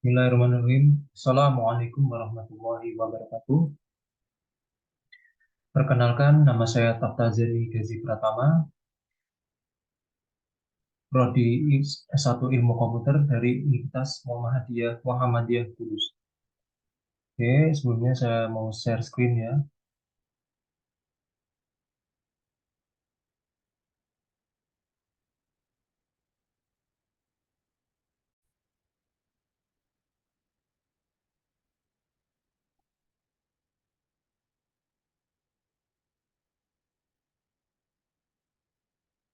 Bismillahirrahmanirrahim. Assalamualaikum warahmatullahi wabarakatuh. Perkenalkan, nama saya Taftazani Gazi Pratama, Prodi S1 Ilmu Komputer dari Universitas Muhammadiyah Kudus. Oke, sebelumnya saya mau share screen ya.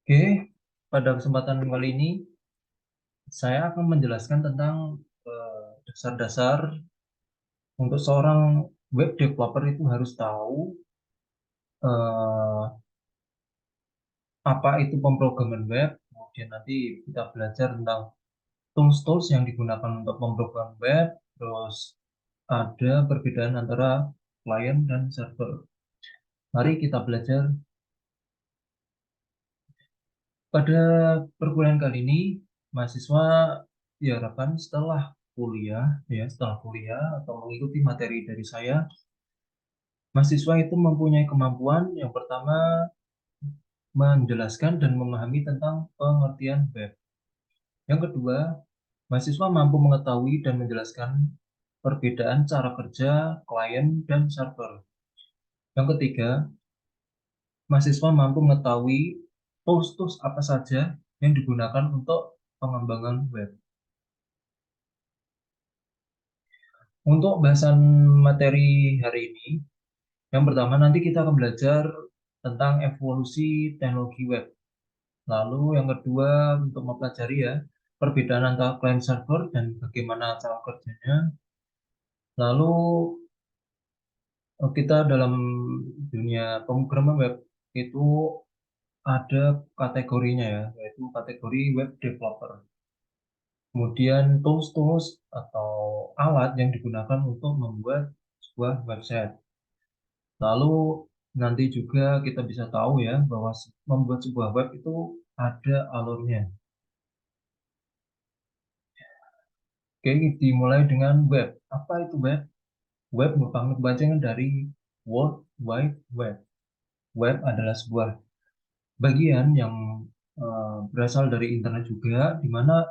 Oke, pada kesempatan kali ini saya akan menjelaskan tentang dasar-dasar untuk seorang web developer itu harus tahu eh, apa itu pemrograman web. Kemudian nanti kita belajar tentang tools-tools yang digunakan untuk pemrograman web, terus ada perbedaan antara client dan server. Mari kita belajar. Pada perkuliahan kali ini, mahasiswa diharapkan setelah kuliah atau mengikuti materi dari saya, mahasiswa itu mempunyai kemampuan yang pertama menjelaskan dan memahami tentang pengertian web. Yang kedua, mahasiswa mampu mengetahui dan menjelaskan perbedaan cara kerja klien dan server. Yang ketiga, mahasiswa mampu mengetahui tools-tools apa saja yang digunakan untuk pengembangan web. Untuk bahasan materi hari ini, yang pertama nanti kita akan belajar tentang evolusi teknologi web. Lalu yang kedua untuk mempelajari ya perbedaan antara client server dan bagaimana cara kerjanya. Lalu kita dalam dunia pemrograman web itu ada kategorinya ya, yaitu kategori web developer. Kemudian tools-tools atau alat yang digunakan untuk membuat sebuah website. Lalu nanti juga kita bisa tahu ya bahwa membuat sebuah web itu ada alurnya. Oke, dimulai dengan web. Apa itu web? Web merupakan kepanjangan dari World Wide Web. Web adalah sebuah bagian yang berasal dari internet juga, di mana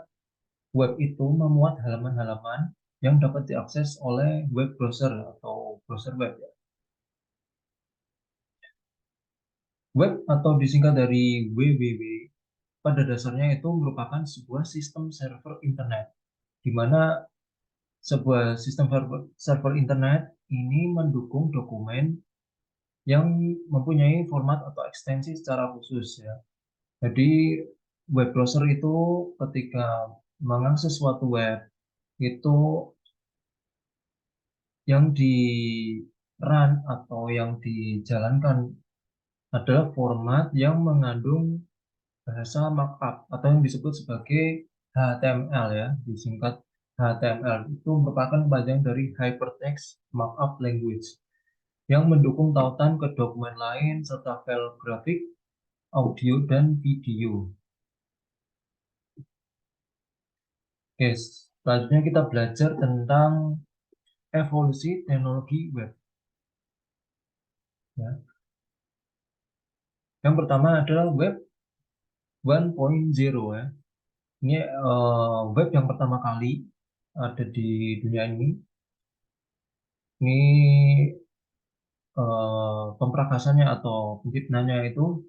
web itu memuat halaman-halaman yang dapat diakses oleh web browser atau browser web. Web atau disingkat dari www pada dasarnya itu merupakan sebuah sistem server internet, di mana sebuah sistem server internet ini mendukung dokumen yang mempunyai format atau ekstensi secara khusus ya. Jadi web browser itu ketika mengakses suatu web itu yang di run atau yang dijalankan adalah format yang mengandung bahasa markup atau yang disebut sebagai HTML ya, disingkat HTML. Itu merupakan panjang dari Hypertext Markup Language yang mendukung tautan ke dokumen lain serta file grafik, audio, dan video. Oke, selanjutnya kita belajar tentang evolusi teknologi web. Ya. Yang pertama adalah web 1.0 ya. Ini web yang pertama kali ada di dunia ini. Ini pemprakasannya atau penciptanya itu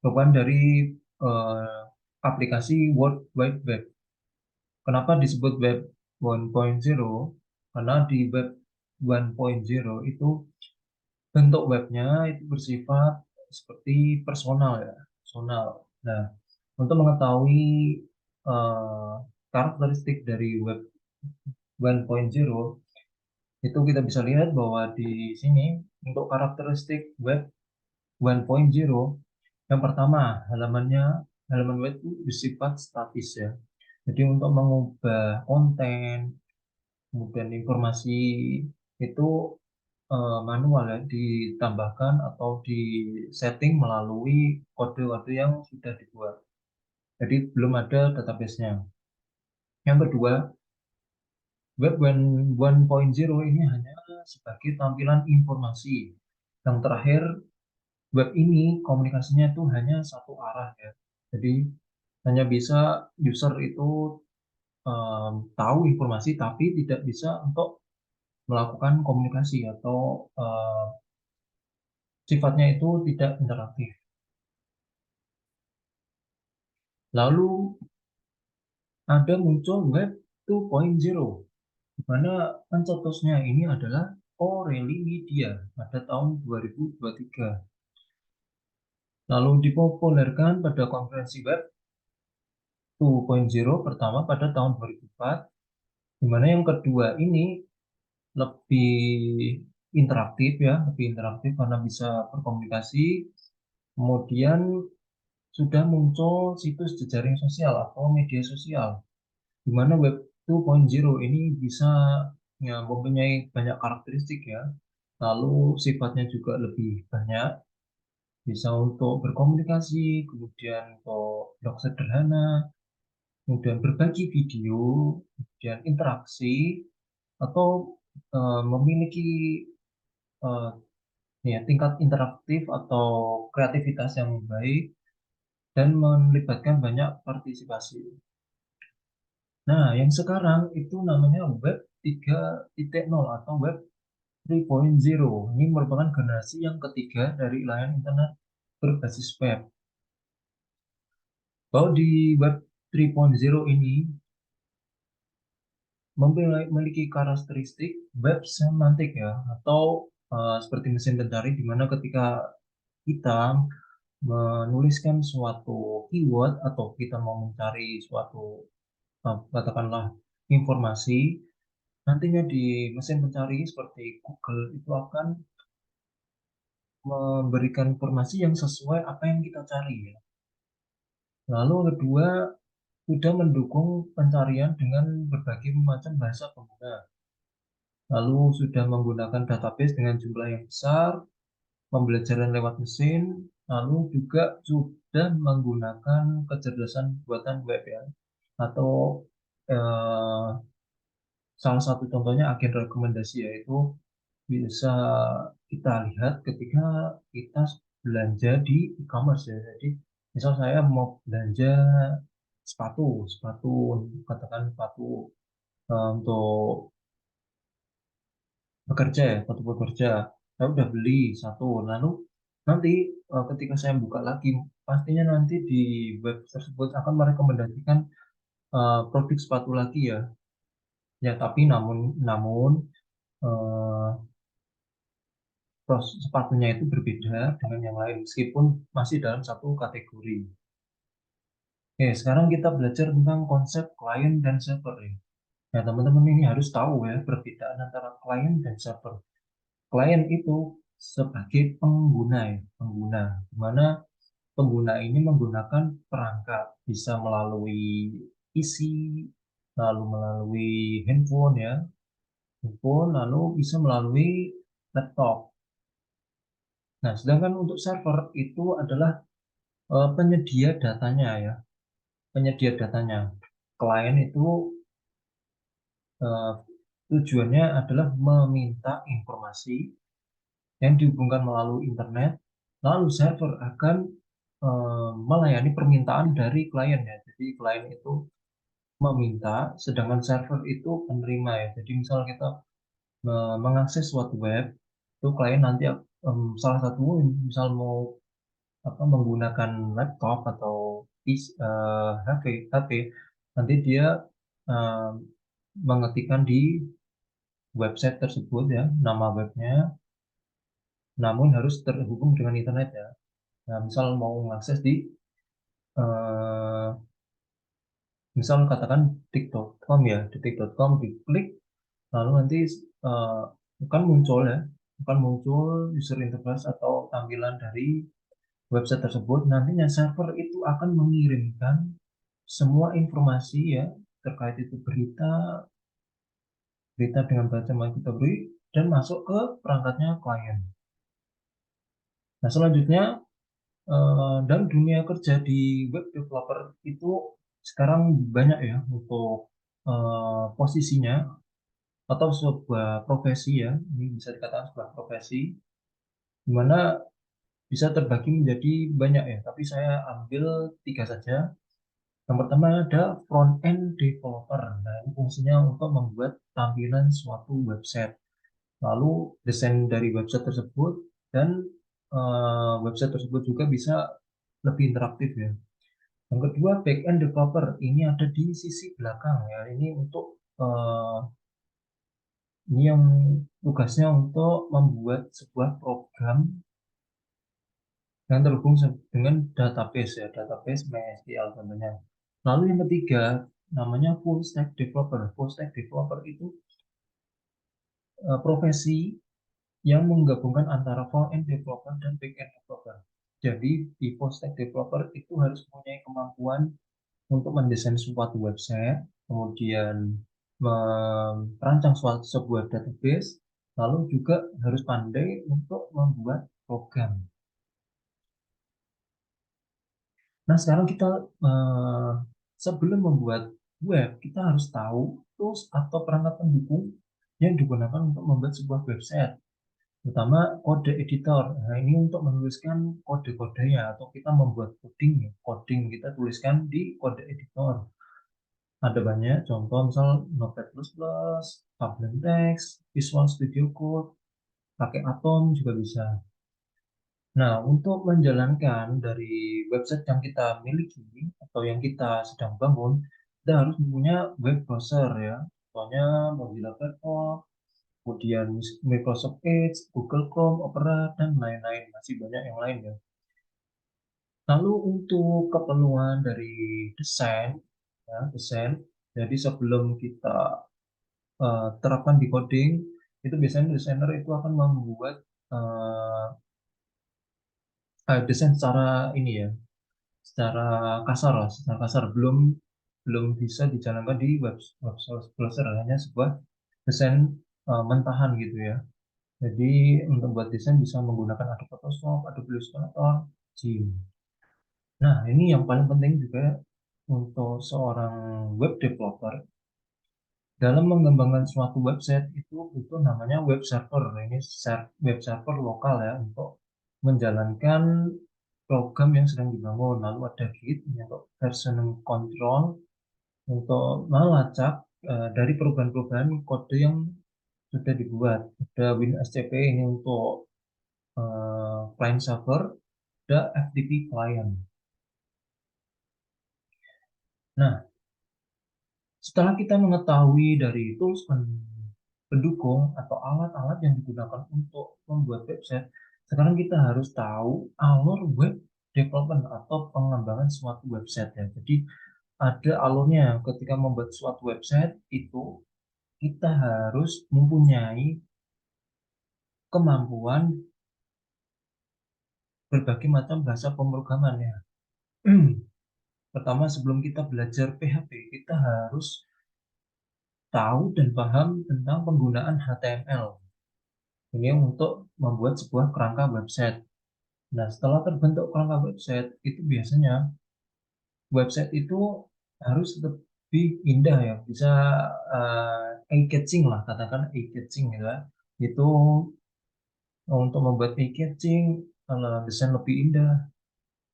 bukan dari eh, aplikasi World Wide Web. Kenapa disebut web 1.0? Karena di web 1.0 itu bentuk webnya itu bersifat seperti personal ya, personal. Nah, untuk mengetahui eh, karakteristik dari web 1.0 itu kita bisa lihat bahwa di sini untuk karakteristik web 1.0 yang pertama halaman web itu bersifat statis ya. Jadi untuk mengubah konten kemudian informasi itu manual ya ditambahkan atau di setting melalui kode-kode yang sudah dibuat. Jadi belum ada database-nya. Yang kedua, Web 1.0 ini hanya sebagai tampilan informasi. Yang terakhir, web ini komunikasinya itu hanya satu arah ya. Jadi hanya bisa user itu tahu informasi tapi tidak bisa untuk melakukan komunikasi atau sifatnya itu tidak interaktif. Lalu ada muncul web 2.0, di mana pencetusnya ini adalah O'Reilly Media pada tahun 2023. Lalu dipopulerkan pada konferensi web 2.0 pertama pada tahun 2004, di mana yang kedua ini lebih interaktif ya, lebih interaktif karena bisa berkomunikasi. Kemudian sudah muncul situs jejaring sosial atau media sosial, di mana web 2.0 ini bisa ya, mempunyai banyak karakteristik ya. Lalu sifatnya juga lebih banyak, bisa untuk berkomunikasi, kemudian untuk blog sederhana, kemudian berbagi video, kemudian interaksi, atau memiliki eh, ya, tingkat interaktif atau kreativitas yang baik dan melibatkan banyak partisipasi. Nah, yang sekarang itu namanya Web 3.0 atau Web 3.0. Ini merupakan generasi yang ketiga dari layanan internet berbasis web. Bahwa di Web 3.0 ini memiliki karakteristik web semantik ya, atau seperti mesin pencari, di mana ketika kita menuliskan suatu keyword atau kita mau mencari suatu katakanlah informasi, nantinya di mesin pencari seperti Google itu akan memberikan informasi yang sesuai apa yang kita cari ya. Lalu kedua, sudah mendukung pencarian dengan berbagai macam bahasa pengguna. Lalu sudah menggunakan database dengan jumlah yang besar, pembelajaran lewat mesin, lalu juga sudah menggunakan kecerdasan buatan web ya. Atau eh, salah satu contohnya agen rekomendasi, yaitu bisa kita lihat ketika kita belanja di e-commerce ya. Jadi misal saya mau belanja sepatu, sepatu katakan sepatu untuk bekerja ya, sepatu bekerja. Saya udah beli satu, lalu nanti ketika saya buka lagi, pastinya nanti di web tersebut akan merekomendasikan produk sepatu lagi ya. Ya, tapi namun eh, sepatunya itu berbeda dengan yang lain meskipun masih dalam satu kategori. Oke, sekarang kita belajar tentang konsep klien dan server ya. Nah, teman-teman ini harus tahu ya perbedaan antara klien dan server. Klien itu sebagai pengguna ya, pengguna, di mana pengguna ini menggunakan perangkat, bisa melalui PC, lalu melalui handphone ya, handphone, lalu bisa melalui laptop. Nah, sedangkan untuk server itu adalah penyedia datanya ya, penyedia datanya. Klien itu eh, tujuannya adalah meminta informasi yang dihubungkan melalui internet, lalu server akan melayani permintaan dari klien ya. Jadi klien itu meminta, sedangkan server itu penerima ya. Jadi misal kita mengakses suatu web, itu klien nanti salah satu misal mau menggunakan laptop atau HP, nanti dia eh, mengetikkan di website tersebut ya nama webnya, namun harus terhubung dengan internet ya. Nah, misal mau mengakses di eh, misal katakan tik.com ya, di tik.com diklik, lalu nanti eh, akan muncul ya, akan muncul user interface atau tampilan dari website tersebut. Nantinya server itu akan mengirimkan semua informasi ya, terkait itu berita, berita dengan bahasa yang kita beri, dan masuk ke perangkatnya klien. Nah, selanjutnya dan dunia kerja di web developer itu sekarang banyak ya untuk posisinya atau sebuah profesi ya, ini bisa dikatakan sebuah profesi, di mana bisa terbagi menjadi banyak ya, tapi saya ambil tiga saja. Yang pertama ada front end developer. Nah, ini fungsinya untuk membuat tampilan suatu website. Lalu desain dari website tersebut dan website tersebut juga bisa lebih interaktif ya. Yang kedua back end developer. Ini ada di sisi belakang ya. Ini yang tugasnya untuk membuat sebuah program yang terhubung dengan database ya, database MySQL contohnya. Lalu yang ketiga namanya full stack developer. Full stack developer itu profesi yang menggabungkan antara front end developer dan back end developer. Jadi di full stack developer itu harus mempunyai kemampuan untuk mendesain suatu website, kemudian merancang sebuah database, lalu juga harus pandai untuk membuat program. Nah, sekarang kita eh, sebelum membuat web, kita harus tahu tools atau perangkat pendukung yang digunakan untuk membuat sebuah website, terutama kode editor. Nah, ini untuk menuliskan kode-kodenya atau kita membuat coding, coding kita tuliskan di kode editor. Ada banyak contoh, misal Notepad++, Sublime Text, Visual Studio Code, pakai Atom juga bisa. Nah, untuk menjalankan dari website yang kita miliki atau yang kita sedang bangun, kita harus mempunyai web browser ya. Contohnya Mozilla Firefox, kemudian Microsoft Edge, Google Chrome, Opera, dan lain-lain. Masih banyak yang lain ya. Lalu untuk keperluan dari desain, ya, desain. Jadi sebelum kita terapkan di coding, itu biasanya desainer itu akan membuat uh, desain secara ini ya, secara kasar lah, secara kasar belum belum bisa dijalankan di web browser, hanya sebuah desain mentahan gitu ya. Jadi untuk buat desain bisa menggunakan Adobe Photoshop, Adobe Illustrator, Gim. Nah, ini yang paling penting juga untuk seorang web developer dalam mengembangkan suatu website itu butuh namanya web server. Ini web server lokal ya untuk menjalankan program yang sedang dibangun. Lalu ada Git untuk version control untuk melacak dari perubahan-perubahan kode yang sudah dibuat. Ada WinSCP ini untuk client server, ada FTP client. Nah, setelah kita mengetahui dari tools pendukung atau alat-alat yang digunakan untuk membuat website, sekarang kita harus tahu alur web development atau pengembangan suatu website ya. Jadi ada alurnya ketika membuat suatu website itu kita harus mempunyai kemampuan berbagai macam bahasa pemrograman ya. Pertama sebelum kita belajar PHP, kita harus tahu dan paham tentang penggunaan HTML. Ini untuk membuat sebuah kerangka website. Nah, setelah terbentuk kerangka website, itu biasanya website itu harus lebih indah ya, bisa eye-catching lah, katakan eye-catching ya. Itu untuk membuat eye-catching, kalau desain lebih indah,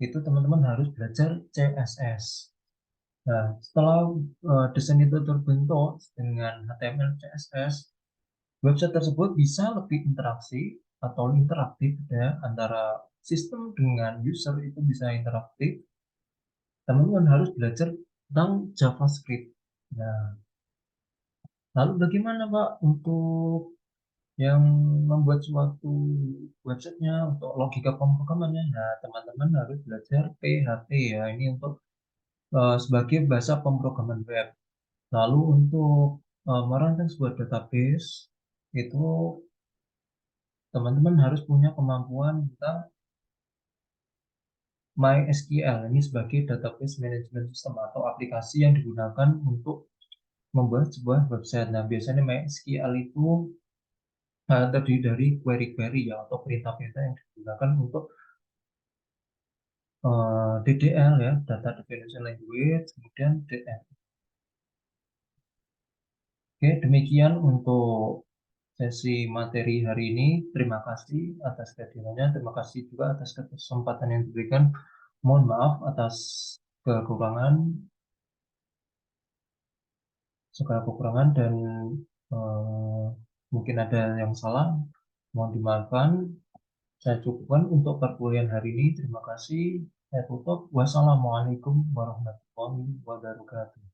itu teman-teman harus belajar CSS. Nah, setelah desain itu terbentuk dengan HTML, CSS, website tersebut bisa lebih interaksi atau interaktif ya, antara sistem dengan user itu bisa interaktif. Teman-teman harus belajar tentang JavaScript. Nah, lalu bagaimana Pak untuk yang membuat suatu websitenya untuk logika pemrogramannya? Nah, teman-teman harus belajar PHP ya. Ini untuk sebagai bahasa pemrograman web. Lalu untuk merancang sebuah database itu teman-teman harus punya kemampuan tentang MySQL. Ini sebagai database management system atau aplikasi yang digunakan untuk membuat sebuah website. Nah, biasanya MySQL itu terdiri dari query-query ya atau perintah-perintah yang digunakan untuk DDL ya, Data Definition Language, kemudian DM. Oke, demikian untuk sesi materi hari ini. Terima kasih atas kehadirannya. Terima kasih juga atas kesempatan yang diberikan. Mohon maaf atas kekurangan, segala kekurangan dan eh, mungkin ada yang salah. Mohon dimaafkan. Saya cukupkan untuk perkuliahan hari ini. Terima kasih. Saya tutup. Wassalamualaikum warahmatullahi wabarakatuh.